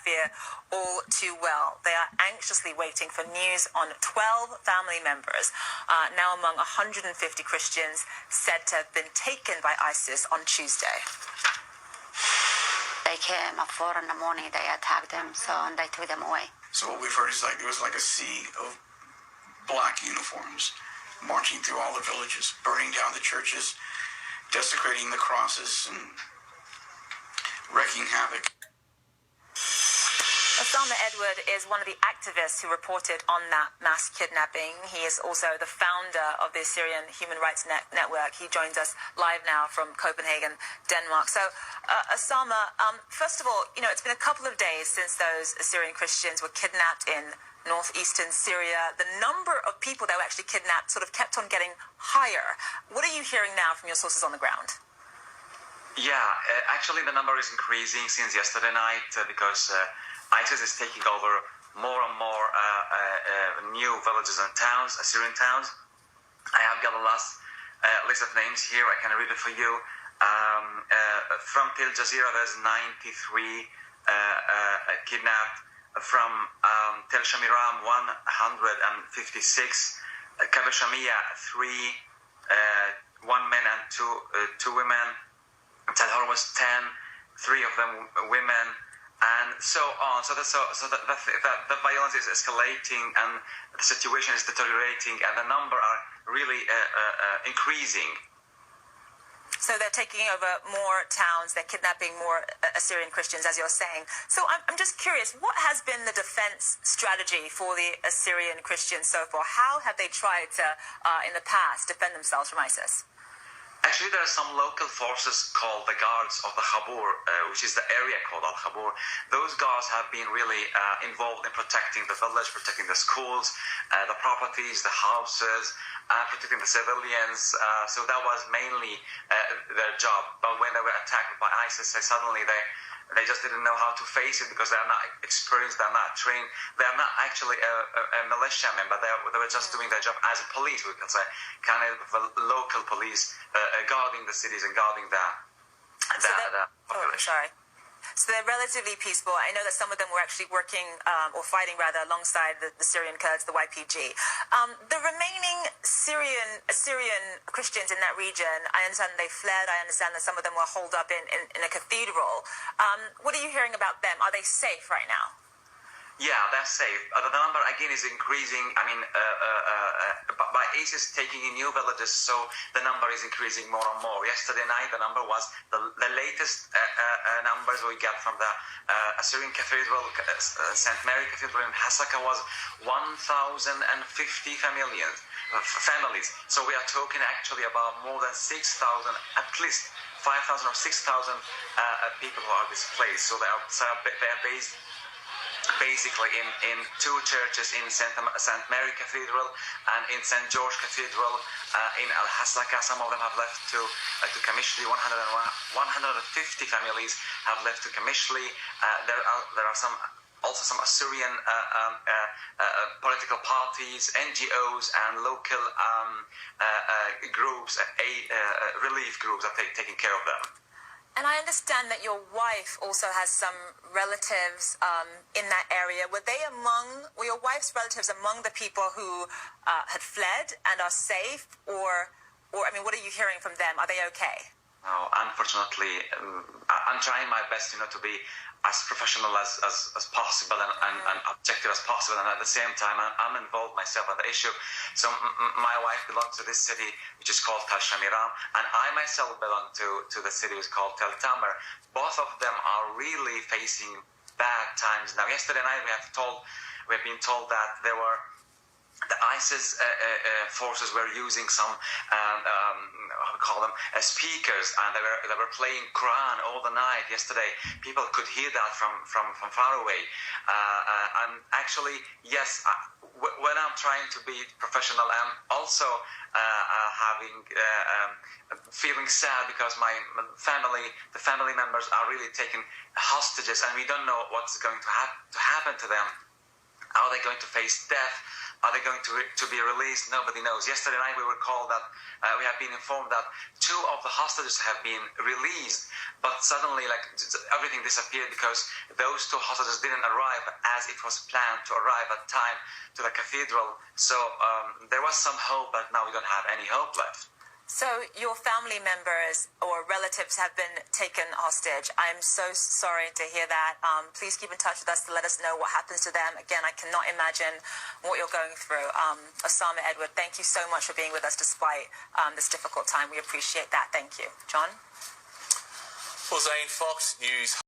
fear all too well. They are anxiously waiting for news on 12 family members, now among 150 Christians said to have been taken by ISIS on Tuesday. They came at 4 in the morning, they attacked them, and they took them away. So what we've heard is there was like a sea of black uniforms marching through all the villages, burning down the churches, desecrating the crosses, and wreaking havoc. Osama Edward is one of the activists who reported on that mass kidnapping. He is also the founder of the Syrian Human Rights Network. He joins us live now from Copenhagen, Denmark. So, Osama, first of all, it's been a couple of days since those Syrian Christians were kidnapped in northeastern Syria. The number of people that were actually kidnapped sort of kept on getting higher. What are you hearing now from your sources on the ground? Yeah, actually the number is increasing since yesterday night because ISIS is taking over more and more new villages and towns, Syrian towns. I have got a last list of names here. I can read it for you. From Tel Jazeera, there's 93 kidnapped. From Tel Shamiram, 156. Kaber Shamia, 3, 1 man and two women. Tel Hormuz, 10, 3 of them women, and so on. So the violence is escalating, and the situation is deteriorating, and the number are really increasing. So they're taking over more towns, they're kidnapping more Assyrian Christians, as you're saying. So I'm just curious, what has been the defense strategy for the Assyrian Christians so far? How have they tried to, in the past, defend themselves from ISIS? Actually, there are some local forces called the Guards of the Khabur, which is the area called Al-Khabur. Those guards have been really involved in protecting the village, protecting the schools, the properties, the houses, protecting the civilians. So that was mainly their job. But when they were attacked by ISIS, suddenly they just didn't know how to face it because they're not experienced, they're not trained, they're not actually a militia member. They were just doing their job as a police, we can say, kind of local police guarding the cities and guarding the population. Sorry. So they're relatively peaceful. I know that some of them were actually working or fighting rather alongside the Syrian Kurds, the YPG. The remaining Assyrian Christians in that region, I understand they fled. I understand that some of them were holed up in a cathedral. What are you hearing about them? Are they safe right now? Yeah, they're safe. The number, again, is increasing. I mean, by ISIS taking in new villages, so the number is increasing more and more. Yesterday night, the number was, the latest numbers we got from the Assyrian Cathedral, St. Mary Cathedral in Hasaka was 1,050 families. So we are talking actually about more than 6,000, at least 5,000 or 6,000 people who are displaced. So they are based basically in 2 churches, in St. Mary Cathedral and in St. George Cathedral in Al-Hasaka. Some of them have left to Kamishli. 150 families have left to Kamishli. There are also some Assyrian political parties, NGOs, and local groups, relief groups are taking care of them. And I understand that your wife also has some relatives in that area. Were your wife's relatives among the people who had fled and are safe? Or I mean, what are you hearing from them? Are they okay? No, unfortunately, I'm trying my best, to be as professional as possible and objective as possible, and at the same time I'm involved myself in the issue. So my wife belongs to this city which is called Tel Shamiram, and I myself belong to the city which is called Tel Tamer. Both of them are really facing bad times now. Yesterday night we have been told that the ISIS forces were using some speakers, and they were playing Quran all the night yesterday. People could hear that from far away. And actually, yes, when I'm trying to be professional, I'm also feeling sad because the family members are really taken hostages, and we don't know what's going to happen to them. Are they going to face death? Are they going to be released? Nobody knows. Yesterday night we were called that we have been informed that 2 of the hostages have been released, but suddenly like everything disappeared because those 2 hostages didn't arrive as it was planned to arrive at time to the cathedral. So there was some hope, but now we don't have any hope left. So your family members or relatives have been taken hostage. I'm so sorry to hear that. Please keep in touch with us to let us know what happens to them. Again, I cannot imagine what you're going through. Osama Edward, thank you so much for being with us despite this difficult time. We appreciate that. Thank you. John? Well, Zane, Fox News